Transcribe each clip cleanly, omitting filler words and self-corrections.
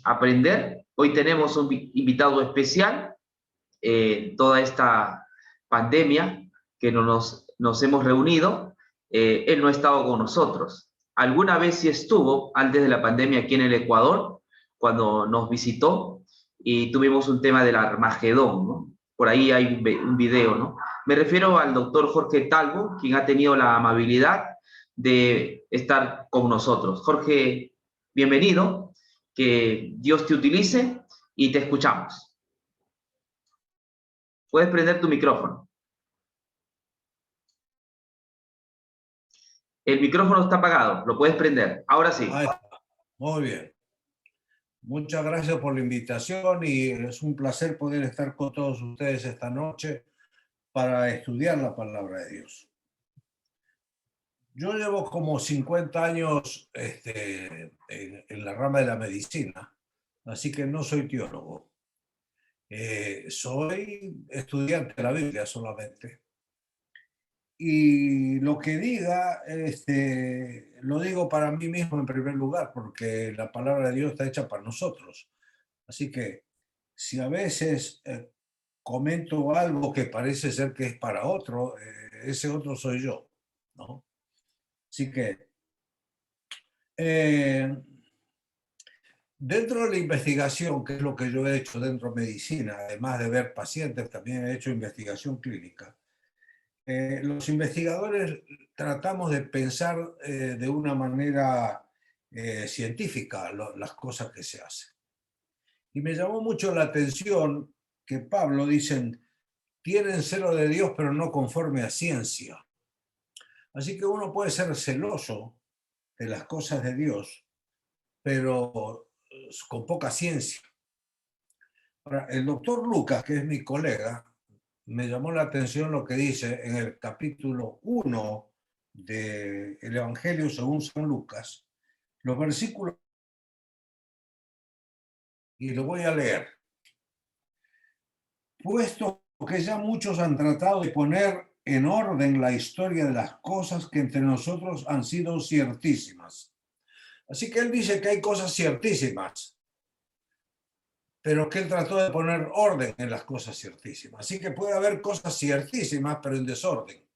aprender. Hoy tenemos un invitado especial, toda esta pandemia que nos hemos reunido, él no ha estado con nosotros. Alguna vez sí estuvo, antes de la pandemia, aquí en el Ecuador, cuando nos visitó y tuvimos un tema del Armagedón, ¿no? Por ahí hay un video, ¿no? Me refiero al doctor Jorge Talvo, quien ha tenido la amabilidad de estar con nosotros. Jorge, bienvenido, que Dios te utilice y te escuchamos. Puedes prender tu micrófono. El micrófono está apagado, lo puedes prender. Ahora sí. Ahí está. Muy bien. Muchas gracias por la invitación y es un placer poder estar con todos ustedes esta noche para estudiar la palabra de Dios. Yo llevo como 50 años en la rama de la medicina, así que no soy teólogo. Soy estudiante de la Biblia solamente. Y lo que diga, lo digo para mí mismo en primer lugar, porque la palabra de Dios está hecha para nosotros. Así que si a veces comento algo que parece ser que es para otro, ese otro soy yo, ¿no? Así que dentro de la investigación, que es lo que yo he hecho dentro de medicina, además de ver pacientes, también he hecho investigación clínica. Los investigadores tratamos de pensar de una manera científica las cosas que se hacen. Y me llamó mucho la atención que Pablo dicen, tienen celo de Dios, pero no conforme a ciencia. Así que uno puede ser celoso de las cosas de Dios, pero con poca ciencia. Ahora, el doctor Lucas, que es mi colega, me llamó la atención lo que dice en el capítulo 1 del Evangelio según San Lucas, los versículos, y lo voy a leer. Puesto que ya muchos han tratado de poner en orden la historia de las cosas que entre nosotros han sido ciertísimas. Así que él dice que hay cosas ciertísimas, pero que él trató de poner orden en las cosas ciertísimas. Así que puede haber cosas ciertísimas, pero en desorden.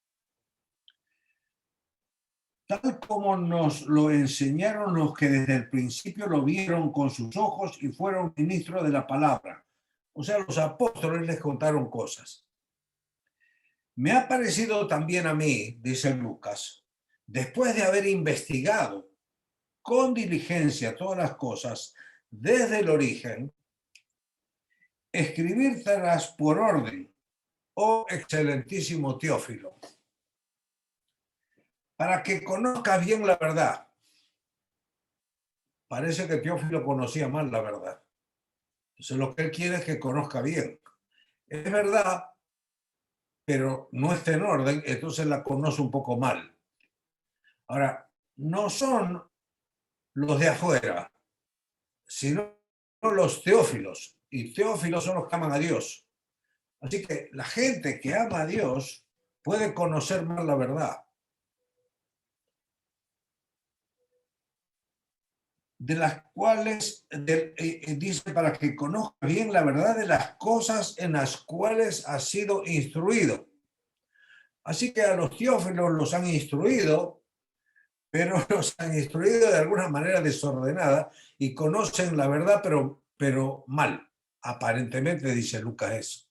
Tal como nos lo enseñaron los que desde el principio lo vieron con sus ojos y fueron ministros de la palabra. O sea, los apóstoles les contaron cosas. Me ha parecido también a mí, dice Lucas, después de haber investigado con diligencia todas las cosas desde el origen, escribírtelas por orden, oh excelentísimo Teófilo, para que conozcas bien la verdad. Parece que Teófilo conocía mal la verdad. Entonces lo que él quiere es que conozca bien. Es verdad, pero no está en orden, entonces la conoce un poco mal. Ahora, no son los de afuera, sino los teófilos. Y teófilos son los que aman a Dios. Así que la gente que ama a Dios puede conocer mal la verdad. De las cuales, dice, para que conozca bien la verdad de las cosas en las cuales ha sido instruido. Así que a los teófilos los han instruido, pero los han instruido de alguna manera desordenada y conocen la verdad, pero mal. Aparentemente, dice Lucas eso.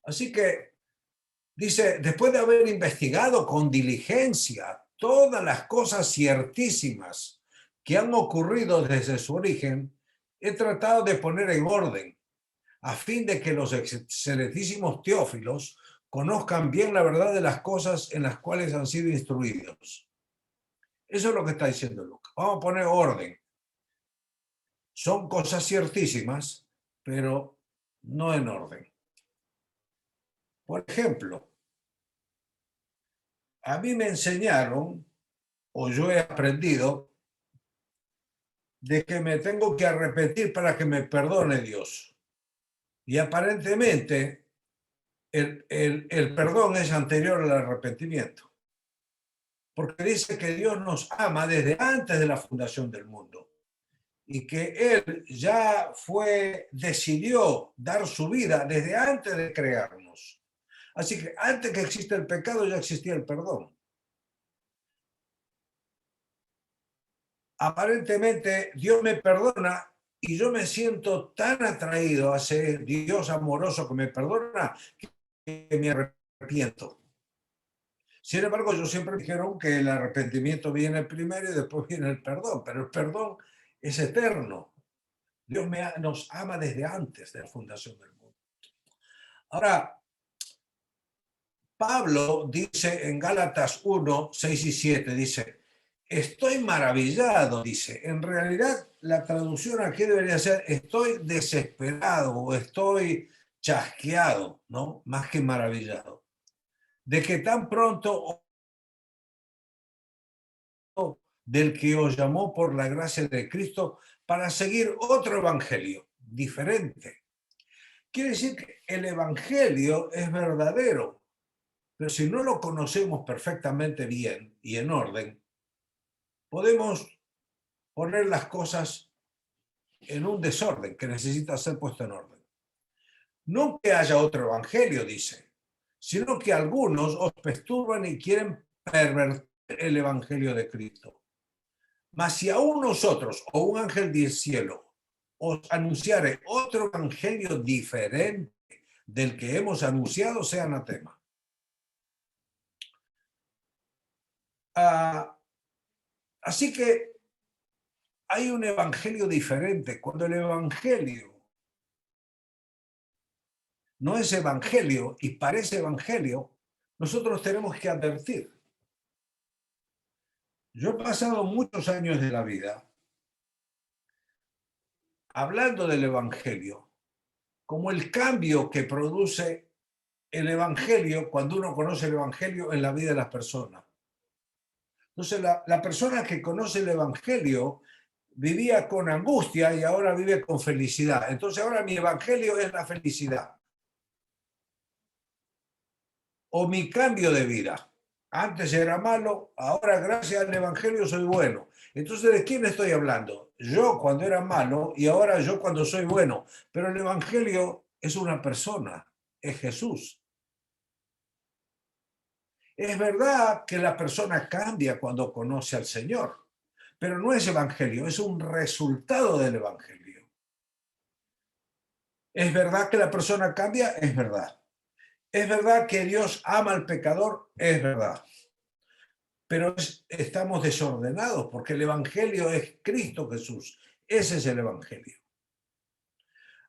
Así que, dice, después de haber investigado con diligencia todas las cosas ciertísimas que han ocurrido desde su origen, he tratado de poner en orden, a fin de que los excelentísimos teófilos conozcan bien la verdad de las cosas en las cuales han sido instruidos. Eso es lo que está diciendo Lucas. Vamos a poner orden. Son cosas ciertísimas, pero no en orden. Por ejemplo, a mí me enseñaron, o yo he aprendido, de que me tengo que arrepentir para que me perdone Dios. Y aparentemente el perdón es anterior al arrepentimiento. Porque dice que Dios nos ama desde antes de la fundación del mundo. y que Él ya decidió dar su vida desde antes de crearnos. Así que antes que exista el pecado ya existía el perdón. Aparentemente Dios me perdona y yo me siento tan atraído a ese Dios amoroso que me perdona que me arrepiento. Sin embargo, yo siempre me dijeron que el arrepentimiento viene primero y después viene el perdón, pero el perdón es eterno. Dios nos ama desde antes de la fundación del mundo. Ahora, Pablo dice en Gálatas 1, 6 y 7, dice, estoy maravillado, dice. En realidad, la traducción aquí debería ser, estoy desesperado o estoy chasqueado, ¿no? Más que maravillado. De que tan pronto del que os llamó por la gracia de Cristo para seguir otro evangelio diferente. Quiere decir que el evangelio es verdadero, pero si no lo conocemos perfectamente bien y en orden, podemos poner las cosas en un desorden que necesita ser puesto en orden. No que haya otro evangelio, dice, sino que algunos os perturban y quieren pervertir el evangelio de Cristo. Mas si aún nosotros o un ángel del cielo os anunciare otro evangelio diferente del que hemos anunciado, sea anatema. Así que hay un evangelio diferente. Cuando el evangelio no es evangelio y parece evangelio, nosotros tenemos que advertir. Yo he pasado muchos años de la vida hablando del evangelio como el cambio que produce el evangelio cuando uno conoce el evangelio en la vida de las personas. Entonces, la persona que conoce el evangelio vivía con angustia y ahora vive con felicidad. Entonces, ahora mi evangelio es la felicidad. O mi cambio de vida. Antes era malo, ahora gracias al evangelio soy bueno. Entonces, ¿de quién estoy hablando? Yo cuando era malo y ahora yo cuando soy bueno. Pero el evangelio es una persona, es Jesús. Es verdad que la persona cambia cuando conoce al Señor, pero no es evangelio, es un resultado del evangelio. ¿Es verdad que la persona cambia? Es verdad. ¿Es verdad que Dios ama al pecador? Es verdad. Pero estamos desordenados porque el evangelio es Cristo Jesús. Ese es el evangelio.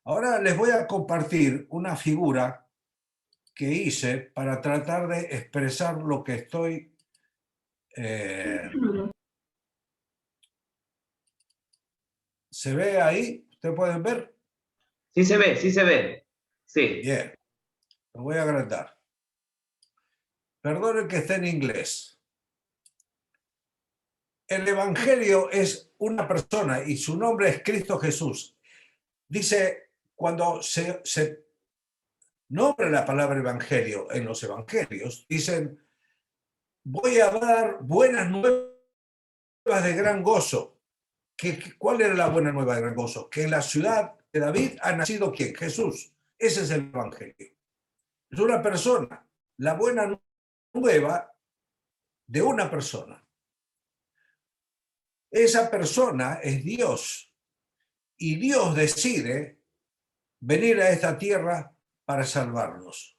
Ahora les voy a compartir una figura que hice para tratar de expresar lo que estoy ¿se ve ahí? ¿Ustedes pueden ver? Sí se ve, sí se ve. Sí. Bien, lo voy a agrandar. Perdonen que esté en inglés. El evangelio es una persona y su nombre es Cristo Jesús. Dice, cuando se nombra la palabra evangelio en los evangelios, dicen, voy a dar buenas nuevas de gran gozo. ¿Cuál era la buena nueva de gran gozo? Que en la ciudad de David ha nacido ¿quién? Jesús. Ese es el evangelio. Es una persona. La buena nueva de una persona. Esa persona es Dios. Y Dios decide venir a esta tierra para salvarnos.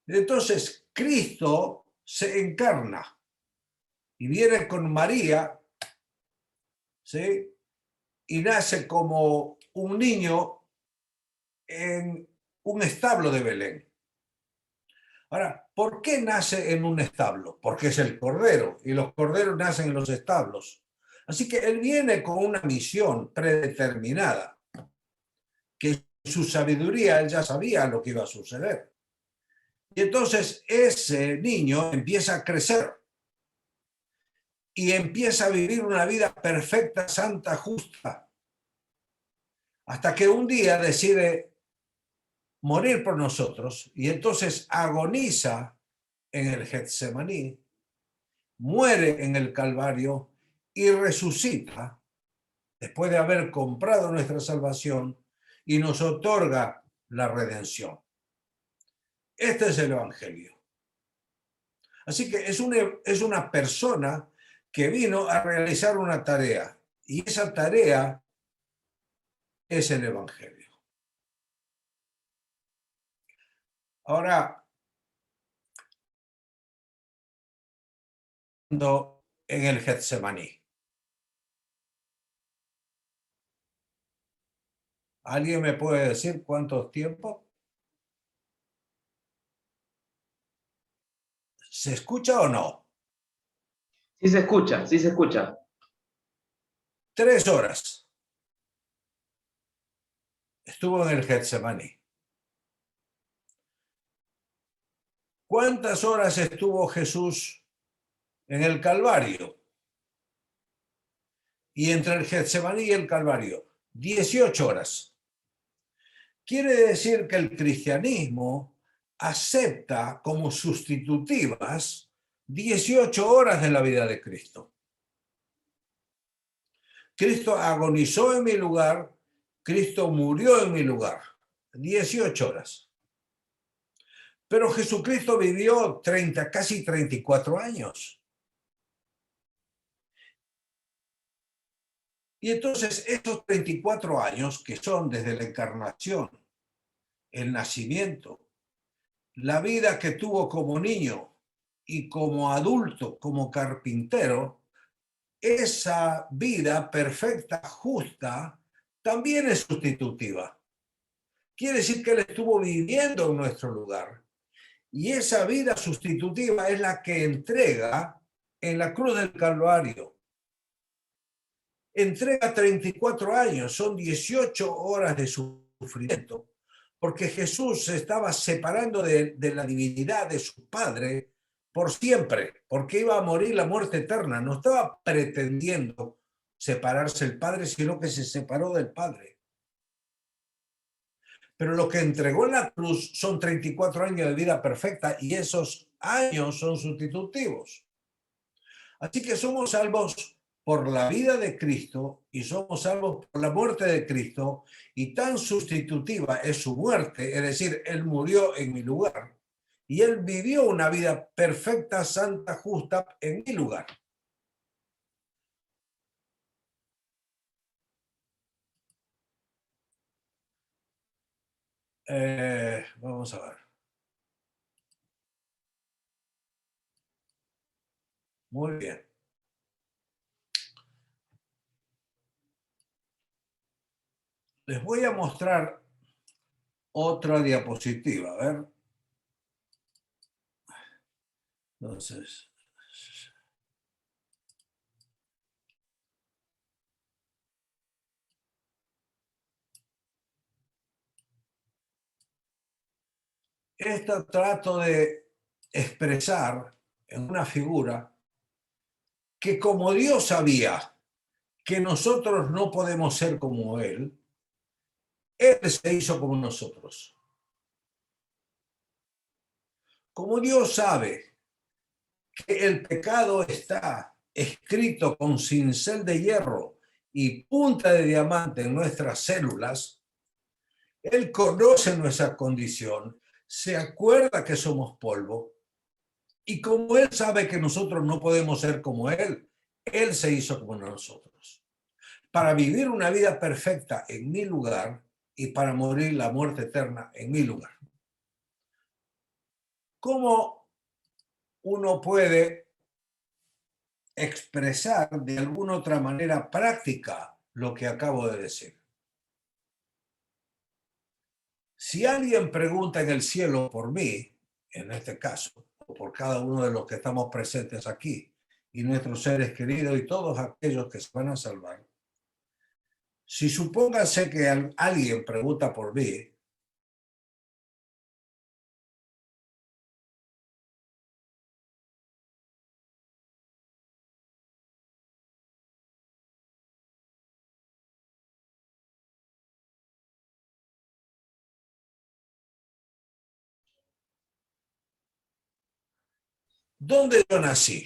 Entonces, Cristo se encarna y viene con María, ¿sí? Y nace como un niño en un establo de Belén. Ahora, ¿por qué nace en un establo? Porque es el cordero y los corderos nacen en los establos. Así que él viene con una misión predeterminada, que en su sabiduría él ya sabía lo que iba a suceder. Y entonces ese niño empieza a crecer y empieza a vivir una vida perfecta, santa, justa, hasta que un día decide morir por nosotros y entonces agoniza en el Getsemaní, muere en el Calvario y resucita después de haber comprado nuestra salvación y nos otorga la redención. Este es el Evangelio. Así que es una persona que vino a realizar una tarea, y esa tarea es el Evangelio. Ahora, en el Getsemaní, ¿alguien me puede decir cuántos tiempos? ¿Se escucha o no? Sí se escucha, sí se escucha. 3 horas estuvo en el Getsemaní. ¿Cuántas horas estuvo Jesús en el Calvario? Y entre el Getsemaní y el Calvario, 18 horas. Quiere decir que el cristianismo acepta como sustitutivas 18 horas de la vida de Cristo. Cristo agonizó en mi lugar, Cristo murió en mi lugar. 18 horas. Pero Jesucristo vivió casi 34 años. Y entonces estos 34 años, que son desde la encarnación, el nacimiento, la vida que tuvo como niño y como adulto, como carpintero, esa vida perfecta, justa, también es sustitutiva. Quiere decir que Él estuvo viviendo en nuestro lugar. Y esa vida sustitutiva es la que entrega en la cruz del Calvario. Entrega 34 años, son 18 horas de sufrimiento, porque Jesús se estaba separando de la divinidad de su Padre por siempre, porque iba a morir la muerte eterna. No estaba pretendiendo separarse del Padre, sino que se separó del Padre. Pero lo que entregó en la cruz son 34 años de vida perfecta, y esos años son sustitutivos. Así que somos salvos por la vida de Cristo y somos salvos por la muerte de Cristo, y tan sustitutiva es su muerte, es decir, Él murió en mi lugar y Él vivió una vida perfecta, santa, justa en mi lugar. Vamos a ver. Muy bien. Les voy a mostrar otra diapositiva. A ver. Entonces, esto trato de expresar en una figura que, como Dios sabía que nosotros no podemos ser como Él, Él se hizo como nosotros. Como Dios sabe que el pecado está escrito con cincel de hierro y punta de diamante en nuestras células, Él conoce nuestra condición, se acuerda que somos polvo, y como Él sabe que nosotros no podemos ser como Él, Él se hizo como nosotros, para vivir una vida perfecta en mi lugar y para morir la muerte eterna en mi lugar. ¿Cómo uno puede expresar de alguna otra manera práctica lo que acabo de decir? Si alguien pregunta en el cielo por mí, en este caso, o por cada uno de los que estamos presentes aquí, y nuestros seres queridos y todos aquellos que se van a salvar, si supóngase que alguien pregunta por mí, ¿dónde yo nací?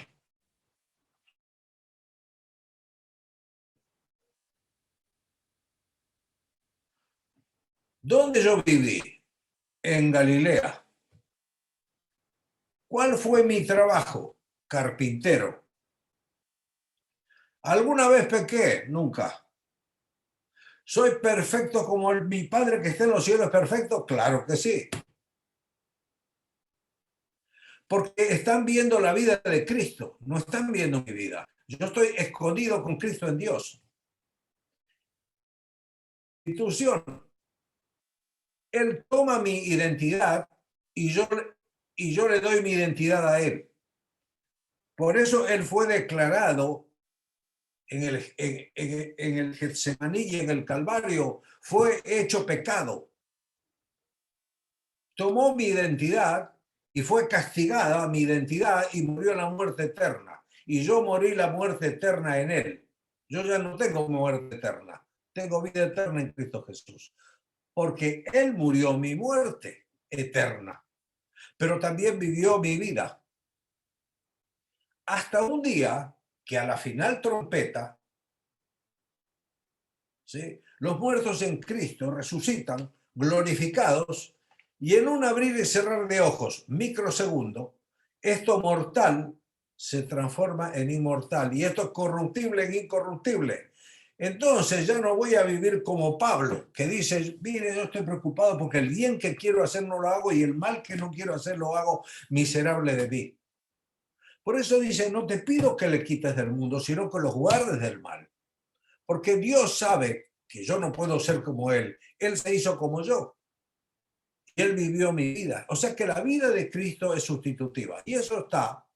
¿Dónde yo viví? En Galilea. ¿Cuál fue mi trabajo? Carpintero. ¿Alguna vez pequé? Nunca. ¿Soy perfecto como mi Padre que está en los cielos es perfecto? Claro que sí. Porque están viendo la vida de Cristo, no están viendo mi vida. Yo estoy escondido con Cristo en Dios. Institución. Él toma mi identidad y yo le doy mi identidad a Él. Por eso Él fue declarado en el Getsemaní y en el Calvario, fue hecho pecado. Tomó mi identidad y fue castigada mi identidad y murió la muerte eterna. Y yo morí la muerte eterna en Él. Yo ya no tengo muerte eterna, tengo vida eterna en Cristo Jesús. Porque Él murió mi muerte eterna, pero también vivió mi vida. Hasta un día que a la final trompeta, ¿sí?, los muertos en Cristo resucitan, glorificados, y en un abrir y cerrar de ojos, microsegundo, esto mortal se transforma en inmortal y esto corruptible en incorruptible. Entonces ya no voy a vivir como Pablo, que dice, mire, yo estoy preocupado porque el bien que quiero hacer no lo hago y el mal que no quiero hacer lo hago, miserable de mí. Por eso dice, no te pido que le quites del mundo, sino que los guardes del mal. Porque Dios sabe que yo no puedo ser como Él. Él se hizo como yo. Y Él vivió mi vida. O sea que la vida de Cristo es sustitutiva. Y eso está,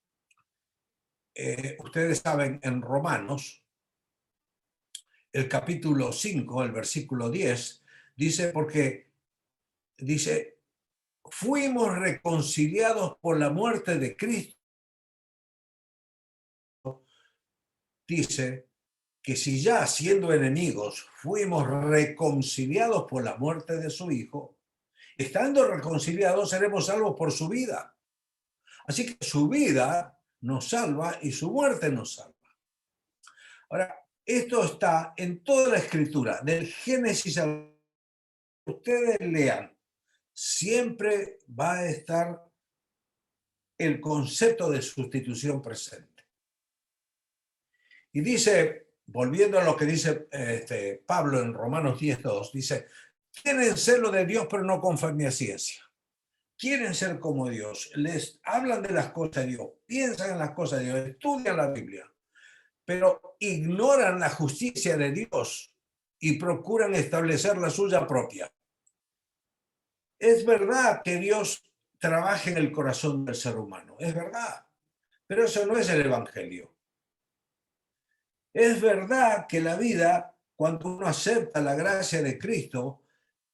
ustedes saben, en Romanos, el capítulo 5, el versículo 10, dice, porque dice, fuimos reconciliados por la muerte de Cristo. Dice que si ya siendo enemigos fuimos reconciliados por la muerte de su Hijo, estando reconciliados seremos salvos por su vida. Así que su vida nos salva y su muerte nos salva. Ahora, esto está en toda la escritura, del Génesis a ustedes lean, siempre va a estar el concepto de sustitución presente. Y dice, volviendo a lo que dice Pablo en Romanos 10:2, dice, tienen celo de Dios, pero no conforme a ciencia. Quieren ser como Dios, les hablan de las cosas de Dios, piensan en las cosas de Dios, estudian la Biblia, pero ignoran la justicia de Dios y procuran establecer la suya propia. Es verdad que Dios trabaja en el corazón del ser humano, es verdad, pero eso no es el Evangelio. Es verdad que la vida, cuando uno acepta la gracia de Cristo,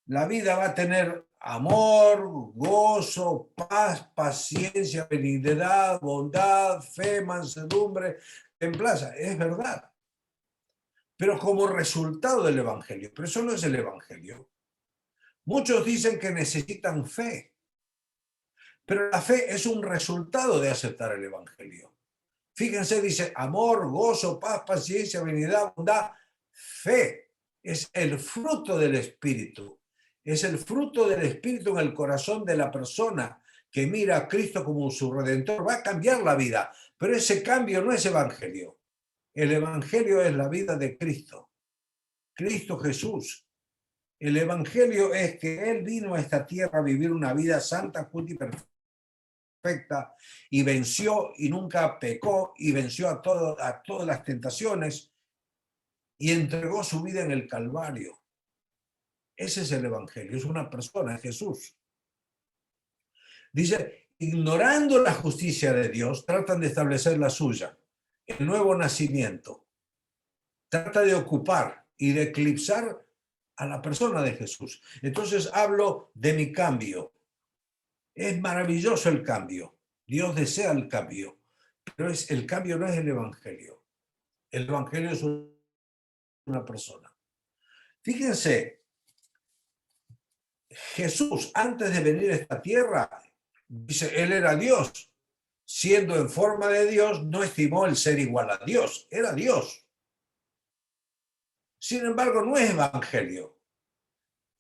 la vida va a tener amor, gozo, paz, paciencia, benignidad, bondad, fe, mansedumbre, templanza. Es verdad. Pero como resultado del Evangelio. Pero eso no es el Evangelio. Muchos dicen que necesitan fe. Pero la fe es un resultado de aceptar el Evangelio. Fíjense, dice amor, gozo, paz, paciencia, benignidad, bondad, fe. Es el fruto del Espíritu. Es el fruto del Espíritu en el corazón de la persona que mira a Cristo como su Redentor. Va a cambiar la vida, pero ese cambio no es Evangelio. El Evangelio es la vida de Cristo. Cristo Jesús. El Evangelio es que Él vino a esta tierra a vivir una vida santa, justa y perfecta, y venció y nunca pecó, y venció a todas las tentaciones, y entregó su vida en el Calvario. Ese es el Evangelio, es una persona, es Jesús. Dice, ignorando la justicia de Dios, tratan de establecer la suya, el nuevo nacimiento. Trata de ocupar y de eclipsar a la persona de Jesús. Entonces hablo de mi cambio. Es maravilloso el cambio. Dios desea el cambio, pero el cambio no es el Evangelio. El Evangelio es una persona. Fíjense, Jesús, antes de venir a esta tierra, dice, Él era Dios. Siendo en forma de Dios, no estimó el ser igual a Dios. Era Dios. Sin embargo, no es Evangelio.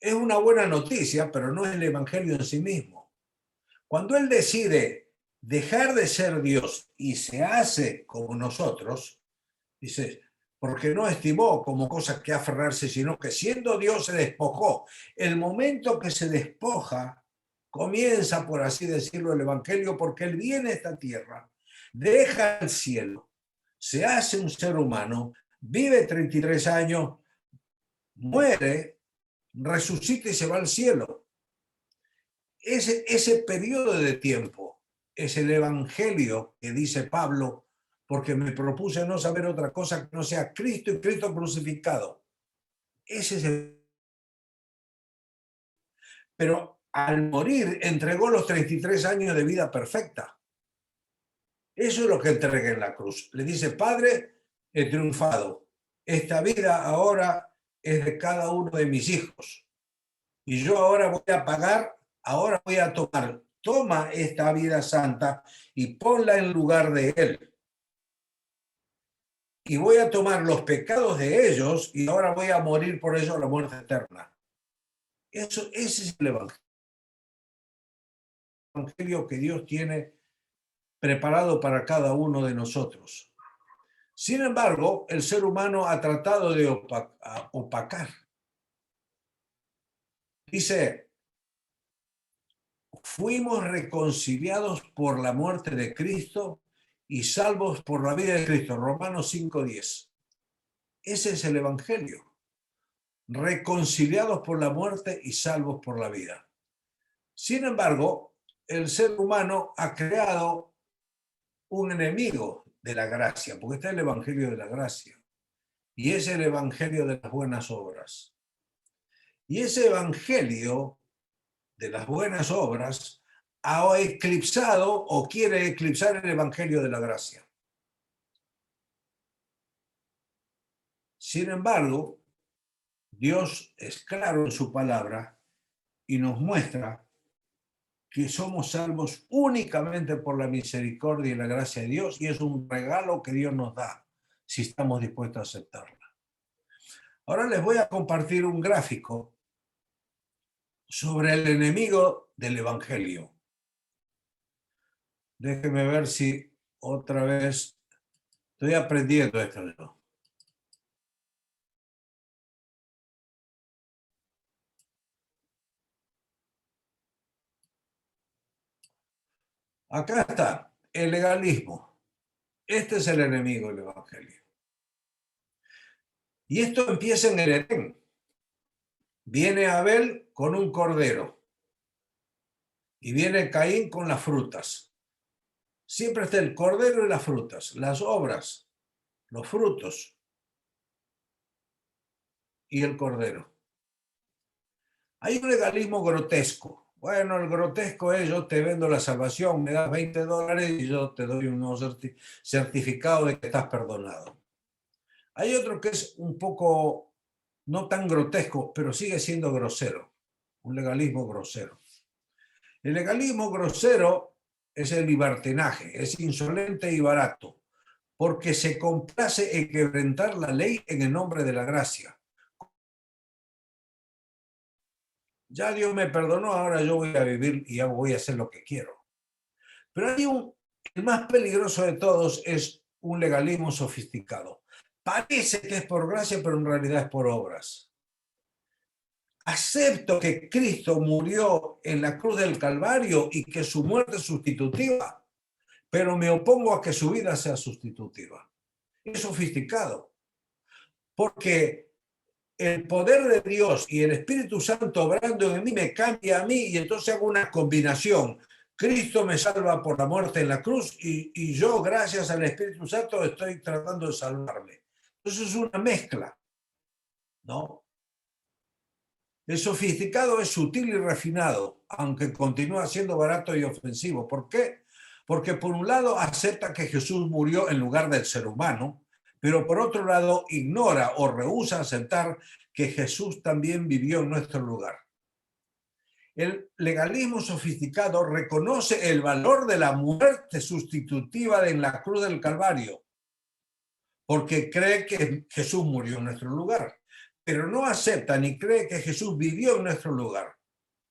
es una buena noticia, pero no es el evangelio en sí mismo. Cuando él decide dejar de ser Dios y se hace como nosotros, dice, porque no estimó como cosa que aferrarse, sino que siendo Dios se despojó. El momento que se despoja, comienza, por así decirlo, el evangelio, porque él viene a esta tierra, deja el cielo, se hace un ser humano, vive 33 años, muere, resucita y se va al cielo. Ese periodo de tiempo es el evangelio que dice Pablo, porque me propuse no saber otra cosa que no sea Cristo y Cristo crucificado. Ese es el... Pero al morir entregó los 33 años de vida perfecta. Eso es lo que entrega en la cruz. Le dice, Padre, he triunfado. Esta vida ahora es de cada uno de mis hijos. Y yo ahora voy a pagar, ahora voy a tomar. Toma esta vida santa y ponla en lugar de él. Y voy a tomar los pecados de ellos y ahora voy a morir por ellos la muerte eterna. Ese es el evangelio que Dios tiene preparado para cada uno de nosotros. Sin embargo, el ser humano ha tratado de opacar. Dice, fuimos reconciliados por la muerte de Cristo y salvos por la vida de Cristo. Romanos 5:10. Ese es el evangelio. Reconciliados por la muerte y salvos por la vida. Sin embargo, el ser humano ha creado un enemigo de la gracia, porque está el evangelio de la gracia, y es el evangelio de las buenas obras. Y ese evangelio de las buenas obras ha eclipsado o quiere eclipsar el evangelio de la gracia. Sin embargo, Dios es claro en su palabra y nos muestra que somos salvos únicamente por la misericordia y la gracia de Dios, y es un regalo que Dios nos da si estamos dispuestos a aceptarla. Ahora les voy a compartir un gráfico sobre el enemigo del evangelio. Déjenme ver si otra vez estoy aprendiendo esto. Acá está el legalismo. Este es el enemigo del evangelio. Y esto empieza en el Edén. Viene Abel con un cordero y viene Caín con las frutas. Siempre está el cordero y las frutas, las obras, los frutos y el cordero. Hay un legalismo grotesco. Bueno, el grotesco es: yo te vendo la salvación, me das $20 y yo te doy un certificado de que estás perdonado. Hay otro que es un poco no tan grotesco, pero sigue siendo grosero. Un legalismo grosero. El legalismo grosero es el libertinaje, es insolente y barato, porque se complace en quebrantar la ley en el nombre de la gracia. Ya Dios me perdonó, ahora yo voy a vivir y ya voy a hacer lo que quiero. Pero hay el más peligroso de todos es un legalismo sofisticado. Parece que es por gracia, pero en realidad es por obras. Acepto que Cristo murió en la cruz del Calvario y que su muerte es sustitutiva, pero me opongo a que su vida sea sustitutiva. Es sofisticado, porque el poder de Dios y el Espíritu Santo obrando en mí me cambia a mí, y entonces hago una combinación. Cristo me salva por la muerte en la cruz y yo, gracias al Espíritu Santo, estoy tratando de salvarme. Entonces es una mezcla, ¿no? El sofisticado es sutil y refinado, aunque continúa siendo barato y ofensivo. ¿Por qué? Porque por un lado acepta que Jesús murió en lugar del ser humano, pero por otro lado ignora o rehúsa aceptar que Jesús también vivió en nuestro lugar. El legalismo sofisticado reconoce el valor de la muerte sustitutiva en la cruz del Calvario, porque cree que Jesús murió en nuestro lugar. pero no acepta ni cree que Jesús vivió en nuestro lugar.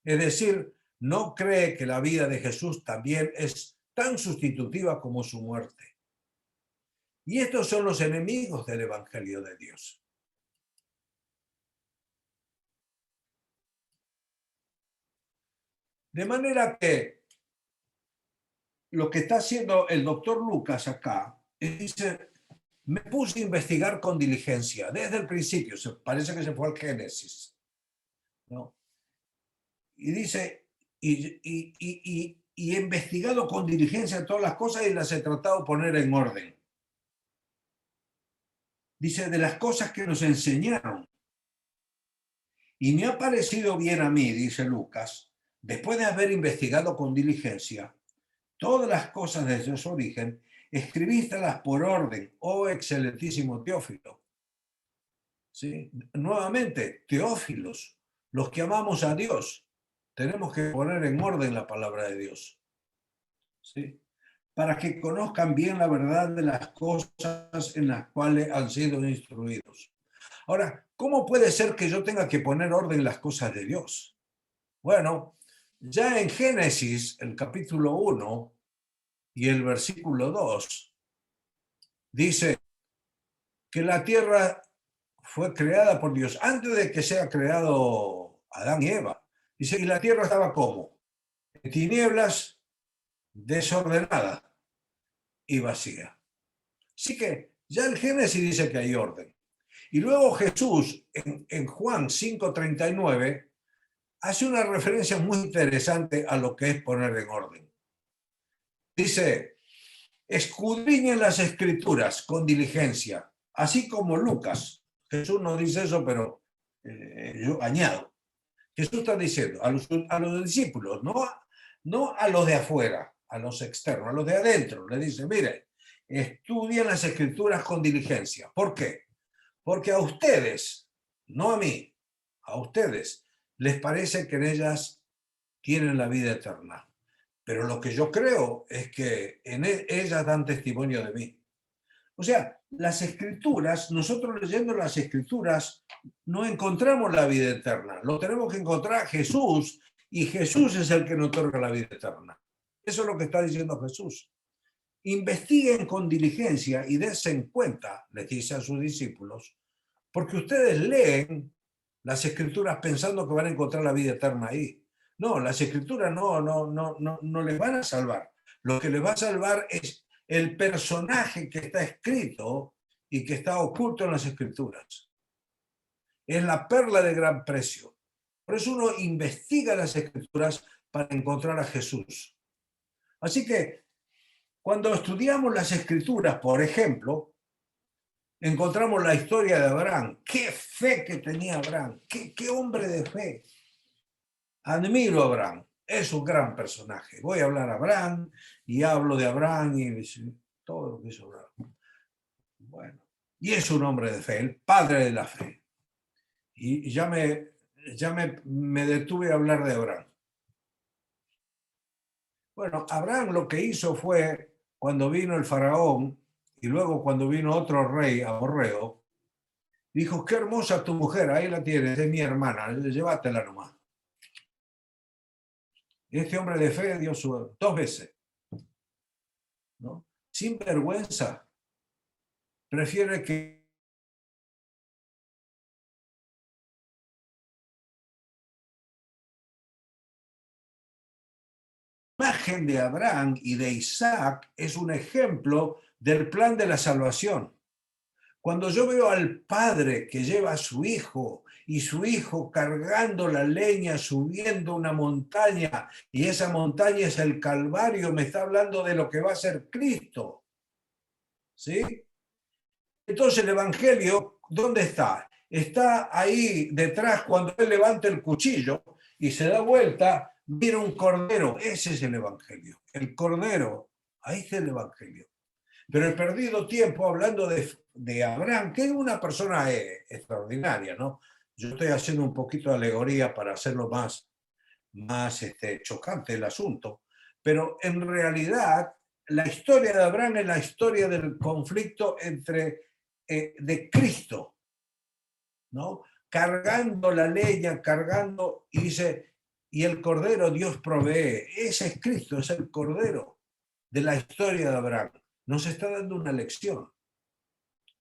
Es decir, no cree que la vida de Jesús también es tan sustitutiva como su muerte. Y estos son los enemigos del Evangelio de Dios. De manera que lo que está haciendo el doctor Lucas acá es, dice, me puse a investigar con diligencia desde el principio, parece que se fue al Génesis, ¿no? Y dice, y he investigado con diligencia todas las cosas y las he tratado de poner en orden. Dice, de las cosas que nos enseñaron. Y me ha parecido bien a mí, dice Lucas, después de haber investigado con diligencia todas las cosas desde su origen, escribístelas por orden, oh excelentísimo Teófilo. ¿Sí? Nuevamente, Teófilos, los que amamos a Dios, tenemos que poner en orden la palabra de Dios. ¿Sí? Para que conozcan bien la verdad de las cosas en las cuales han sido instruidos. Ahora, ¿cómo puede ser que yo tenga que poner orden en las cosas de Dios? Bueno, ya en Génesis, el capítulo 1 y el versículo 2, dice que la tierra fue creada por Dios antes de que sea creado Adán y Eva. Dice, y la tierra estaba ¿cómo? En tinieblas, desordenada y vacía. Así que ya el Génesis dice que hay orden. Y luego Jesús, en Juan 5:39, hace una referencia muy interesante a lo que es poner en orden. Dice, escudriñen las escrituras con diligencia, así como Lucas. Jesús no dice eso, pero yo añado. Jesús está diciendo a los discípulos, no a los de afuera, a los externos, a los de adentro. Le dice, mire, estudien las escrituras con diligencia. ¿Por qué? Porque a ustedes, no a mí, a ustedes les parece que en ellas tienen la vida eterna. Pero lo que yo creo es que en ellas dan testimonio de mí. O sea, las escrituras, nosotros leyendo las escrituras, no encontramos la vida eterna. Lo tenemos que encontrar Jesús, y Jesús es el que nos otorga la vida eterna. Eso es lo que está diciendo Jesús. Investiguen con diligencia y dense en cuenta, les dice a sus discípulos, porque ustedes leen las escrituras pensando que van a encontrar la vida eterna ahí. No, las escrituras no les van a salvar. Lo que les va a salvar es el personaje que está escrito y que está oculto en las escrituras. Es la perla de gran precio. Por eso uno investiga las escrituras para encontrar a Jesús. Así que cuando estudiamos las escrituras, por ejemplo, encontramos la historia de Abraham. ¡Qué fe que tenía Abraham! ¡Qué hombre de fe! Admiro a Abraham. Es un gran personaje. Voy a hablar a Abraham y hablo de Abraham y todo lo que hizo Abraham. Bueno, y es un hombre de fe, el padre de la fe. Y ya me detuve a hablar de Abraham. Bueno, Abraham lo que hizo fue, cuando vino el faraón y luego cuando vino otro rey, amorreo, dijo, qué hermosa tu mujer, ahí la tienes, es mi hermana, llévatela nomás. Este hombre de fe dio su 2 veces, ¿no? Sin vergüenza, prefiere que la imagen de Abraham y de Isaac es un ejemplo del plan de la salvación. Cuando yo veo al padre que lleva a su hijo y su hijo cargando la leña, subiendo una montaña, y esa montaña es el Calvario, me está hablando de lo que va a ser Cristo. ¿Sí? Entonces el Evangelio, ¿dónde está? Está ahí detrás cuando él levanta el cuchillo y se da vuelta, mira un cordero. Ese es el Evangelio. El cordero, ahí está el Evangelio. Pero he perdido tiempo hablando de Abraham, que es una persona extraordinaria, ¿no? Yo estoy haciendo un poquito de alegoría para hacerlo más chocante el asunto, pero en realidad la historia de Abraham es la historia del conflicto de Cristo, ¿no? cargando la leña, cargando, y dice, y el Cordero Dios provee. Ese es Cristo, es el Cordero de la historia de Abraham. Nos está dando una lección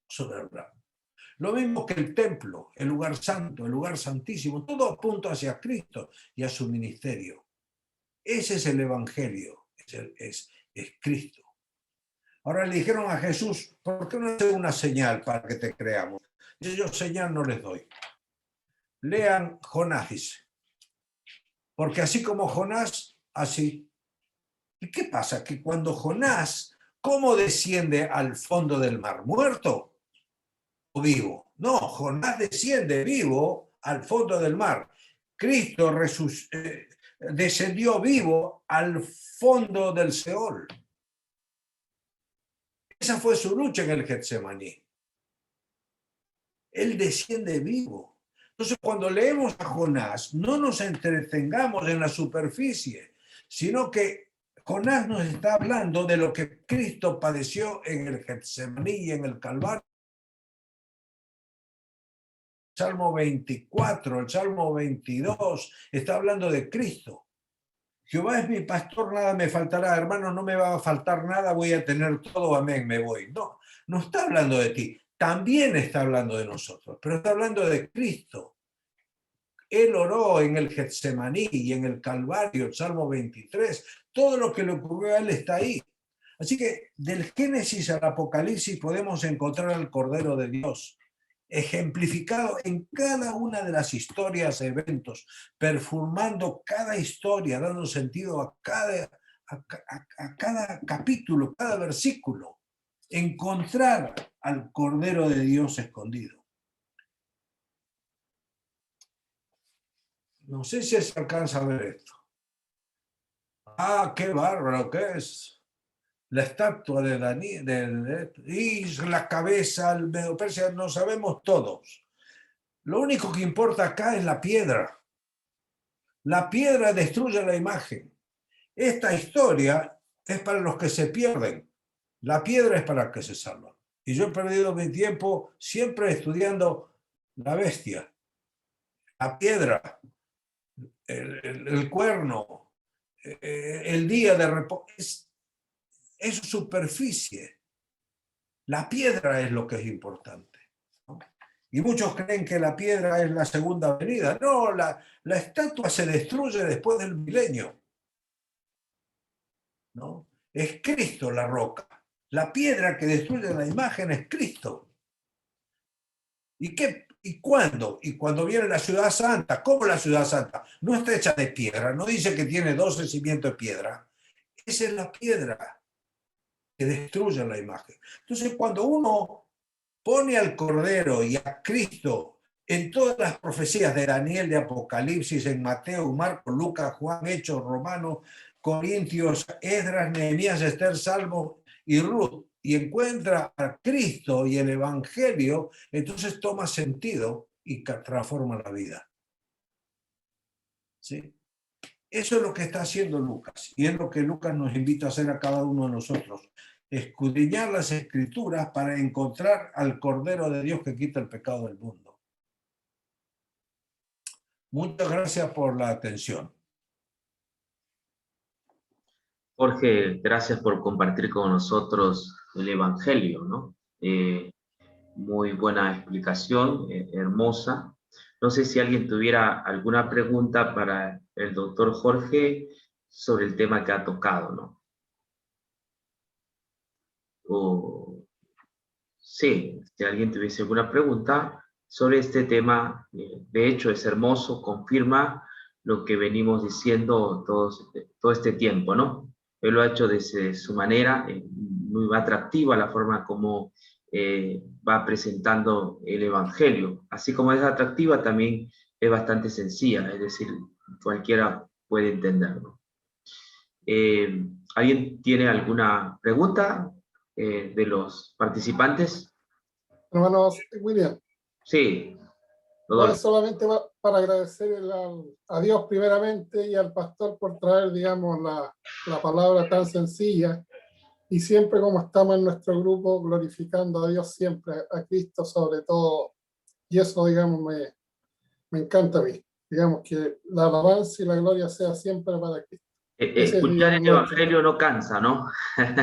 sobre Abraham. Lo mismo que el templo, el lugar santo, el lugar santísimo, todo apunta hacia Cristo y a su ministerio. Ese es el Evangelio, es Cristo. Ahora le dijeron a Jesús, ¿por qué no haces una señal para que te creamos? Y yo señal no les doy. Lean Jonás, dice. Porque así como Jonás, así. ¿Y qué pasa? Que cuando Jonás, ¿cómo desciende al fondo del mar? ¿Muerto o vivo? No, Jonás desciende vivo al fondo del mar. Cristo descendió vivo al fondo del Seol. Esa fue su lucha en el Getsemaní. Él desciende vivo. Entonces, cuando leemos a Jonás, no nos entretengamos en la superficie, sino que Jonás nos está hablando de lo que Cristo padeció en el Getsemaní y en el Calvario. El Salmo 24, el Salmo 22, está hablando de Cristo. Jehová es mi pastor, nada me faltará. Hermano, no me va a faltar nada, voy a tener todo, amén, me voy. No, no está hablando de ti. También está hablando de nosotros, pero está hablando de Cristo. Él oró en el Getsemaní y en el Calvario, el Salmo 23. Todo lo que le ocurrió a él está ahí. Así que del Génesis al Apocalipsis podemos encontrar al Cordero de Dios, ejemplificado en cada una de las historias, eventos, perfumando cada historia, dando sentido a cada capítulo, cada versículo. Encontrar al Cordero de Dios escondido. No sé si se alcanza a ver esto. Ah, qué bárbaro que es. La estatua de Daniel, y la cabeza, el Medo Persia, no sabemos todos. Lo único que importa acá es la piedra. La piedra destruye la imagen. Esta historia es para los que se pierden. La piedra es para los que se salvan. Y yo he perdido mi tiempo siempre estudiando la bestia, la piedra, el cuerno, el día de reposo. Es superficie. La piedra es lo que es importante, ¿no? Y muchos creen que la piedra es la segunda venida. No, la estatua se destruye después del milenio, ¿no? Es Cristo la roca. La piedra que destruye la imagen es Cristo. ¿Y cuándo? Y cuando viene la ciudad santa. ¿Cómo la ciudad santa? No está hecha de piedra. No dice que tiene 12 cimientos de piedra. Esa es la piedra que destruye la imagen. Entonces, cuando uno pone al Cordero y a Cristo en todas las profecías de Daniel, de Apocalipsis, en Mateo, Marcos, Lucas, Juan, Hechos, Romanos, Corintios, Esdras, Nehemías, Esther, Salmos y Ruth, y encuentra a Cristo y el Evangelio, entonces toma sentido y transforma la vida. ¿Sí? Eso es lo que está haciendo Lucas, y es lo que Lucas nos invita a hacer a cada uno de nosotros. Escudriñar las Escrituras para encontrar al Cordero de Dios que quita el pecado del mundo. Muchas gracias por la atención. Jorge, gracias por compartir con nosotros el Evangelio, ¿no? Muy buena explicación, hermosa. No sé si alguien tuviera alguna pregunta para el doctor Jorge sobre el tema que ha tocado, ¿no? O sí, si alguien tuviese alguna pregunta sobre este tema, de hecho es hermoso, confirma lo que venimos diciendo todo este tiempo, ¿no? Él lo ha hecho desde su manera, muy atractiva la forma como va presentando el Evangelio. Así como es atractiva, también es bastante sencilla, es decir, cualquiera puede entenderlo. ¿Alguien tiene alguna pregunta de los participantes? Hermano William, Sí, no es Rodolfo. solamente para agradecer a Dios primeramente y al pastor por traer, digamos, la palabra tan sencilla y siempre como estamos en nuestro grupo glorificando a Dios siempre, a Cristo sobre todo. Y eso, digamos, me encanta a mí. Digamos que la alabanza y la gloria sea siempre para Cristo. Ese es, Escuchar digamos, el nuestro, Evangelio no cansa, ¿no?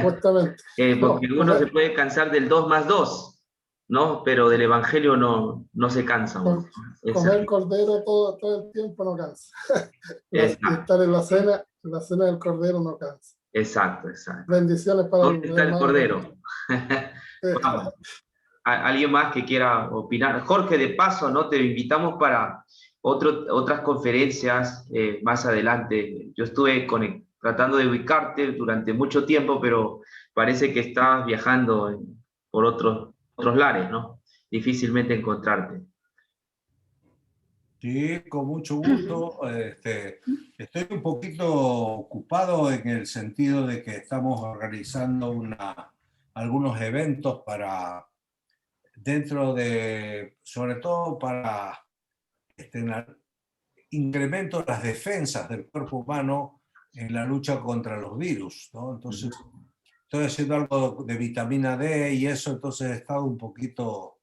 justamente. Porque No, uno se puede cansar del 2 más 2, ¿no? Pero del Evangelio no se cansa uno. comer cordero todo el tiempo no cansa. Y Exacto, estar en la cena del cordero no cansa. exacto, exacto. Bendiciones para el ¿Dónde está el hermano. Cordero? Vamos. ¿Alguien más que quiera opinar? Jorge, de paso, ¿no? Te invitamos para otras conferencias más adelante. Yo estuve tratando de ubicarte durante mucho tiempo, pero parece que estabas viajando por otros lares, ¿no? Difícilmente encontrarte. Sí, con mucho gusto. Estoy un poquito ocupado en el sentido de que estamos organizando algunos eventos sobre todo para incremento de las defensas del cuerpo humano en la lucha contra los virus, ¿no? Entonces, estoy haciendo algo de vitamina D y eso, entonces he estado un poquito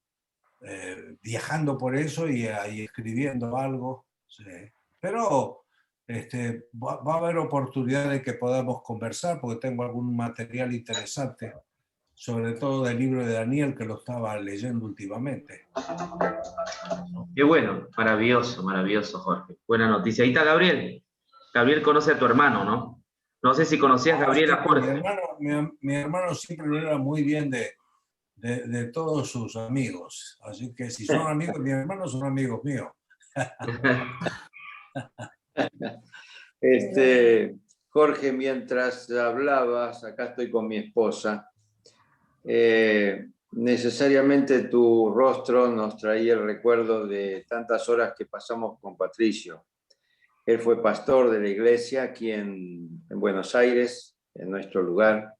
viajando por eso y escribiendo algo. Sí. Pero va a haber oportunidad de que podamos conversar porque tengo algún material interesante, sobre todo del libro de Daniel que lo estaba leyendo últimamente. Qué bueno, maravilloso, maravilloso, Jorge. Buena noticia. Ahí está Gabriel. Gabriel conoce a tu hermano, ¿no? No sé si conocías a Gabriel Sí, a mi Jorge. hermano, mi hermano siempre lo era muy bien de todos sus amigos. Así que si son amigos de mi hermano, son amigos míos. Jorge, mientras hablabas, acá estoy con mi esposa, necesariamente tu rostro nos traía el recuerdo de tantas horas que pasamos con Patricio. Él fue pastor de la iglesia aquí en Buenos Aires, en nuestro lugar.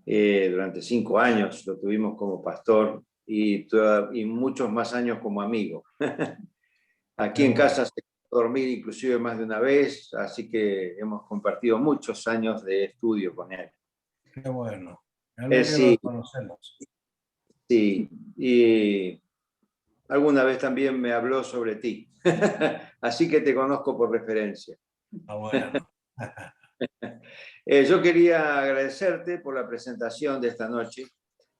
Durante 5 años lo tuvimos como pastor y muchos más años como amigo. Aquí en casa se quedó a dormir inclusive más de una vez, así que hemos compartido muchos años de estudio con él. Qué bueno. Me alegro Sí, de conocerlos. sí. Y alguna vez también me habló sobre ti. Así que te conozco por referencia. Ah, bueno. Yo quería agradecerte por la presentación de esta noche.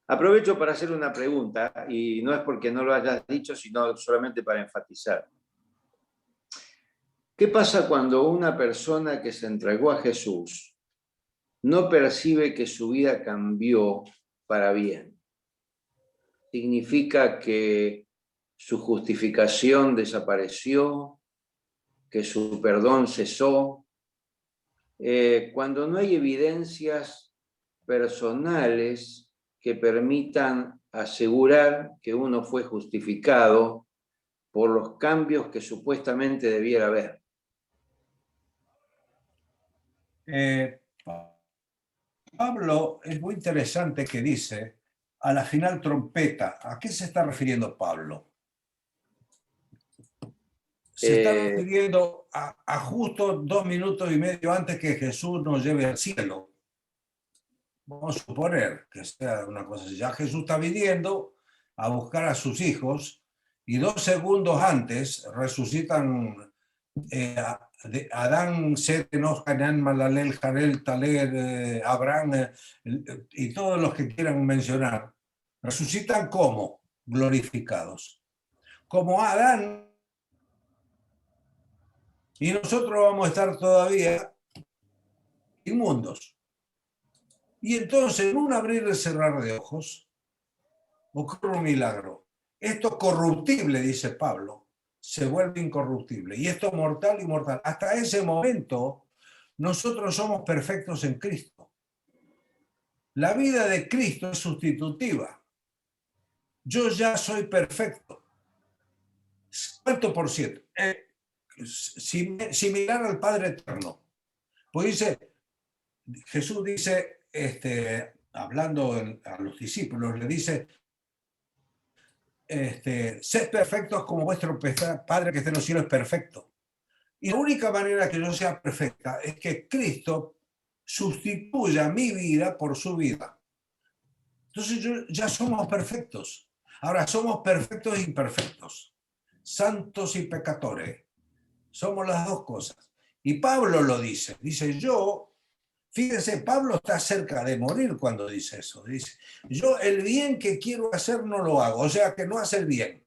Aprovecho para hacer una pregunta, y no es porque no lo hayas dicho, sino solamente para enfatizar. ¿Qué pasa cuando una persona que se entregó a Jesús no percibe que su vida cambió para bien? ¿Significa que su justificación desapareció, que su perdón cesó? Cuando no hay evidencias personales que permitan asegurar que uno fue justificado por los cambios que supuestamente debiera haber. Pablo es muy interesante que dice a la final trompeta. ¿A qué se está refiriendo Pablo? Se está refiriendo a justo 2 minutos y medio antes que Jesús nos lleve al cielo. Vamos a suponer que sea una cosa así. Ya Jesús está viniendo a buscar a sus hijos y 2 segundos antes resucitan Adán, Set, Enoch, Canán, Malalel, Jarel, Taler, Abraham y todos los que quieran mencionar. Resucitan como glorificados. Como Adán. Y nosotros vamos a estar todavía inmundos. Y entonces, en un abrir y cerrar de ojos, ocurre un milagro. Esto corruptible, dice Pablo, se vuelve incorruptible. Y esto mortal, inmortal. Hasta ese momento, nosotros somos perfectos en Cristo. La vida de Cristo es sustitutiva. Yo ya soy perfecto. ¿Cuánto por ciento? Similar al Padre Eterno. Pues dice, Jesús dice, hablando a los discípulos, le dice, sed perfectos como vuestro Padre que está en los cielos es perfecto. Y la única manera que yo sea perfecta es que Cristo sustituya mi vida por su vida. Entonces ya somos perfectos. Ahora somos perfectos e imperfectos. santos y pecadores. Somos las dos cosas. Y Pablo lo dice. Dice, fíjense, Pablo está cerca de morir cuando dice eso. Dice, yo el bien que quiero hacer no lo hago, o sea que no hace el bien.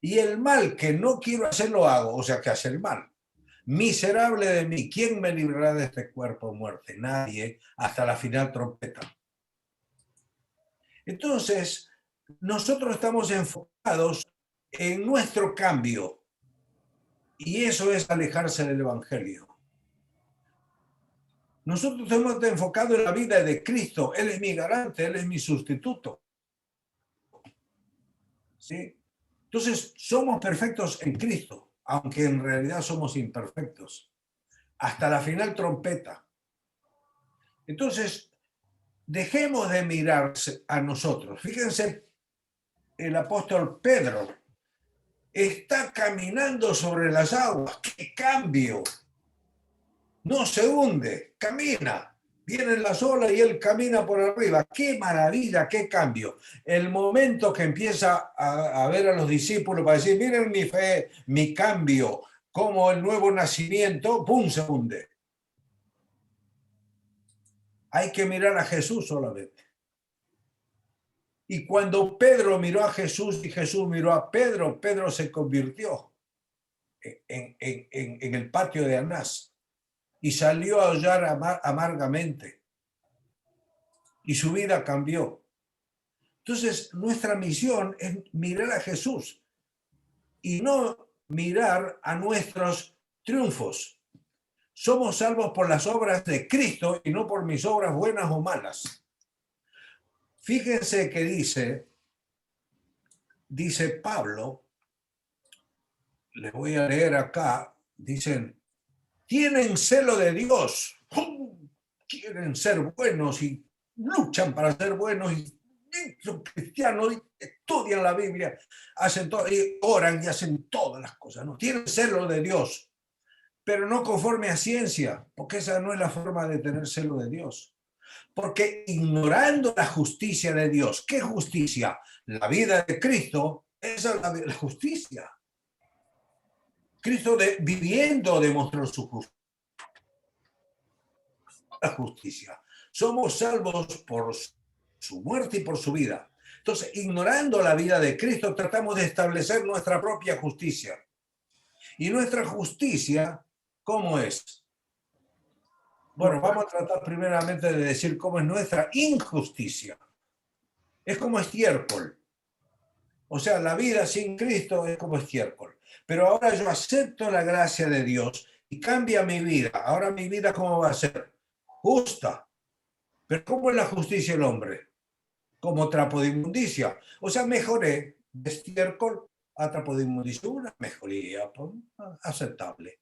Y el mal que no quiero hacer lo hago, o sea que hace el mal. Miserable de mí, ¿quién me librará de este cuerpo de muerte? Nadie, hasta la final trompeta. Entonces, nosotros estamos enfocados en nuestro cambio, y eso es alejarse del Evangelio. Nosotros estamos enfocados en la vida de Cristo. Él es mi garante, Él es mi sustituto. ¿Sí? Entonces, somos perfectos en Cristo, aunque en realidad somos imperfectos. Hasta la final trompeta. Entonces, dejemos de mirarse a nosotros. Fíjense, el apóstol Pedro está caminando sobre las aguas. ¡Qué cambio! No se hunde, camina. Vienen las olas y él camina por arriba. ¡Qué maravilla, qué cambio! El momento que empieza a ver a los discípulos para decir, miren mi fe, mi cambio, como el nuevo nacimiento, ¡pum!, se hunde. Hay que mirar a Jesús solamente. Y cuando Pedro miró a Jesús y Jesús miró a Pedro, Pedro se convirtió en el patio de Anás y salió a aullar amargamente. Y su vida cambió. Entonces, nuestra misión es mirar a Jesús y no mirar a nuestros triunfos. Somos salvos por las obras de Cristo y no por mis obras buenas o malas. Fíjense que dice Pablo, le voy a leer acá, dicen, tienen celo de Dios, quieren ser buenos y luchan para ser buenos y son cristianos y estudian la Biblia, hacen todo, y oran y hacen todas las cosas, ¿no? Tienen celo de Dios, pero no conforme a ciencia, porque esa no es la forma de tener celo de Dios. Porque ignorando la justicia de Dios, ¿qué justicia? La vida de Cristo, esa es la justicia. Cristo viviendo demostró su justicia. Somos salvos por su muerte y por su vida. Entonces, ignorando la vida de Cristo, tratamos de establecer nuestra propia justicia. Y nuestra justicia, ¿cómo es? Bueno, vamos a tratar primeramente de decir cómo es nuestra injusticia. Es como estiércol. O sea, la vida sin Cristo es como estiércol. Pero ahora yo acepto la gracia de Dios y cambia mi vida. Ahora mi vida, ¿cómo va a ser? Justa. Pero ¿cómo es la justicia del hombre? Como trapo de inmundicia. O sea, mejoré de estiércol a trapo de inmundicia. Una mejoría aceptable.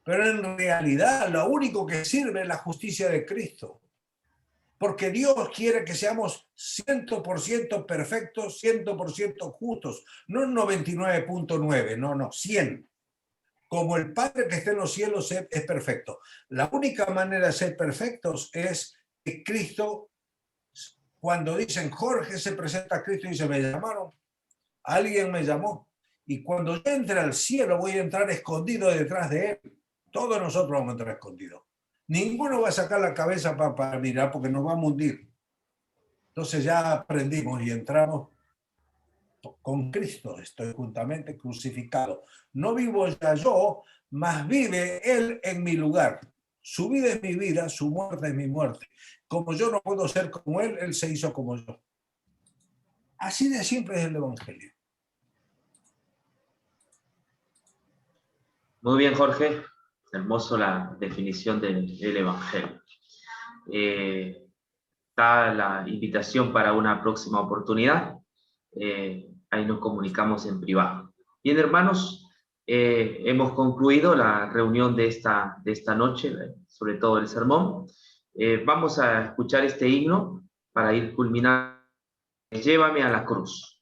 Pero en realidad lo único que sirve es la justicia de Cristo. Porque Dios quiere que seamos 100% perfectos, 100% justos. No 99.9, no, 100. Como el Padre que está en los cielos es perfecto. La única manera de ser perfectos es que Cristo, cuando dicen Jorge se presenta a Cristo y dice, me llamaron, alguien me llamó. Y cuando yo entre al cielo voy a entrar escondido detrás de él. Todos nosotros vamos a entrar escondidos. Ninguno va a sacar la cabeza para mirar porque nos vamos a hundir. Entonces ya aprendimos y entramos con Cristo. Estoy juntamente crucificado. No vivo ya yo, mas vive Él en mi lugar. Su vida es mi vida, su muerte es mi muerte. Como yo no puedo ser como Él, Él se hizo como yo. Así de simple es el Evangelio. Muy bien, Jorge. Hermoso la definición del Evangelio. Está la invitación para una próxima oportunidad. Ahí nos comunicamos en privado. Bien, hermanos, hemos concluido la reunión de esta noche, sobre todo el sermón. Vamos a escuchar este himno para ir culminando. Llévame a la cruz.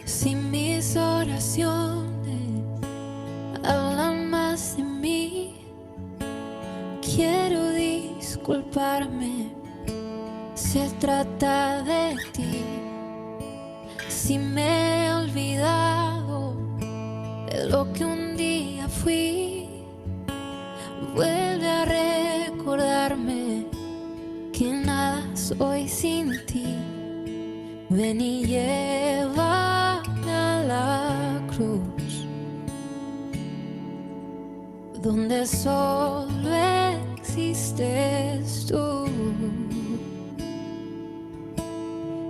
Si mis oraciones hablan más de mí, quiero disculparme. Se trata de ti. Si me he olvidado de lo que un día fui, vuelve a recordarme que nada soy sin ti. Ven y llévame a la cruz, donde solo existes tú.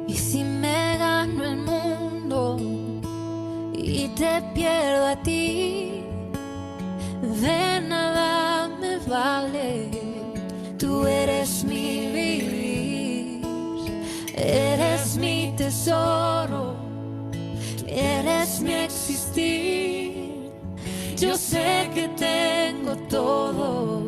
Y si me gano el mundo y te pierdo a ti, de nada me vale. Tú eres mi vivir, eres mi tesoro, eres mi existir. Yo sé que tengo todo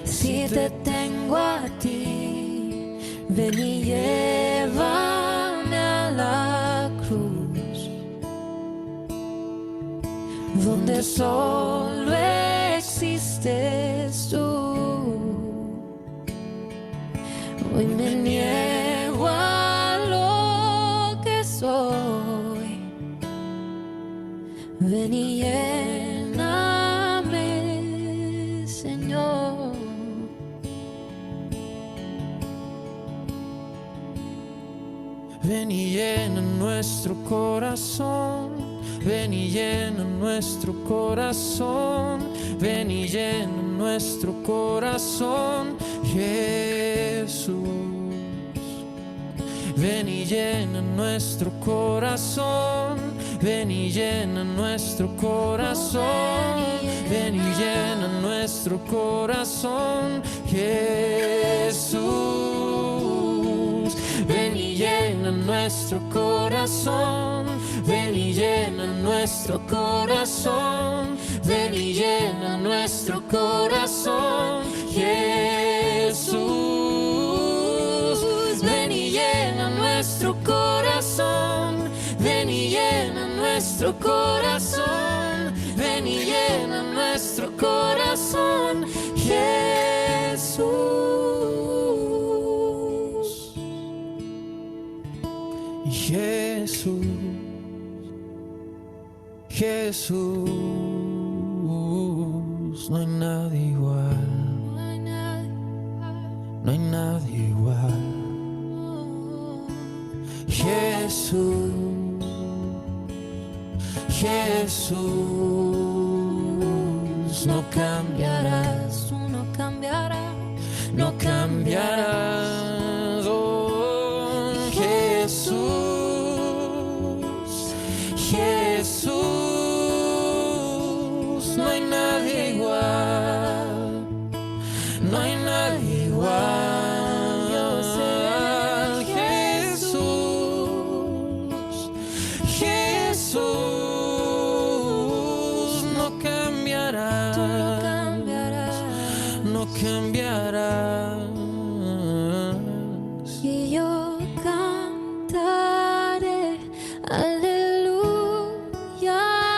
si te tengo a ti. Ven y llévame a la cruz, donde solo existes tú. Hoy me niego a lo que soy. Ven y lléname, Señor. Ven y llena nuestro corazón, ven y llena nuestro corazón, ven y llena nuestro corazón, Jesús. Ven y llena nuestro corazón, ven y llena nuestro corazón, ven y llena nuestro corazón, Jesús. Ven y llena nuestro corazón, ven y llena nuestro corazón, ven y llena nuestro corazón, Jesús. Ven y llena nuestro corazón, ven y llena nuestro corazón, ven y llena nuestro corazón, Jesús. Jesús, Jesús, no hay nadie igual, no hay nadie igual. Jesús, Jesús, no cambiarás, Tú no cambiarás, no cambiarás, oh Jesús, Jesús, no hay nadie igual, no hay nadie igual. Cambiarás. y yo cantaré aleluya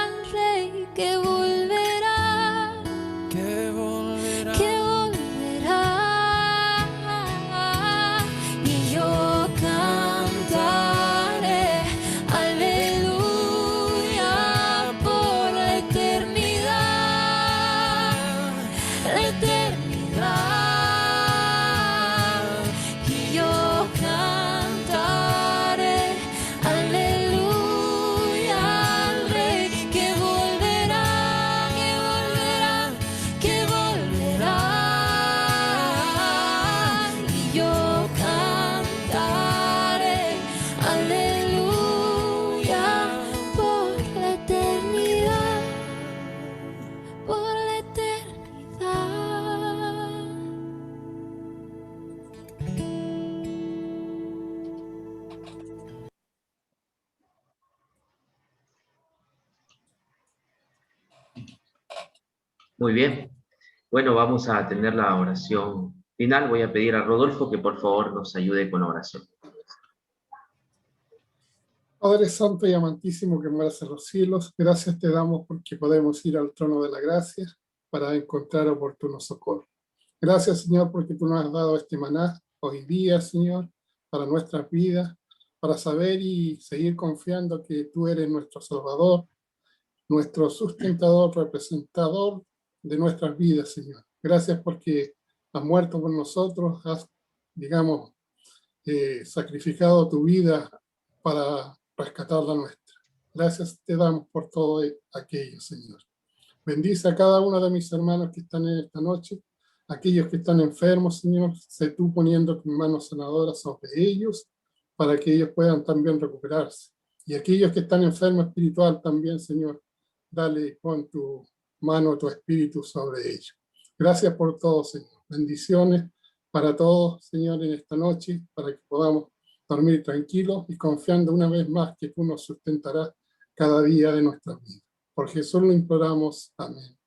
al Rey que volverá, Que volverá. que volverá. Y yo cantaré aleluya por la eternidad, la eternidad. Y yo cantaré aleluya al Rey que volverá, que volverá, que volverá. Y yo cantaré aleluya por la eternidad, por la eternidad. Muy bien. Bueno, vamos a tener la oración final. Voy a pedir a Rodolfo que por favor nos ayude con la oración. Padre Santo y amantísimo que moras en los cielos, gracias te damos porque podemos ir al trono de la gracia para encontrar oportuno socorro. Gracias, Señor, porque tú nos has dado este maná hoy día, Señor, para nuestras vidas, para saber y seguir confiando que tú eres nuestro Salvador, nuestro sustentador, representador de nuestras vidas, Señor. Gracias porque has muerto por nosotros, has, digamos, sacrificado tu vida para rescatar la nuestra. Gracias te damos por todo aquello, Señor. Bendice a cada uno de mis hermanos que están en esta noche, aquellos que están enfermos, Señor, sé tú poniendo tus manos sanadoras sobre ellos, para que ellos puedan también recuperarse. Y aquellos que están enfermos espiritual también, Señor, dale con tu mano, tu espíritu sobre ellos. Gracias por todo, Señor. Bendiciones para todos, Señor, en esta noche, para que podamos dormir tranquilos y confiando una vez más que tú nos sustentarás cada día de nuestra vida. Por Jesús lo imploramos. Amén.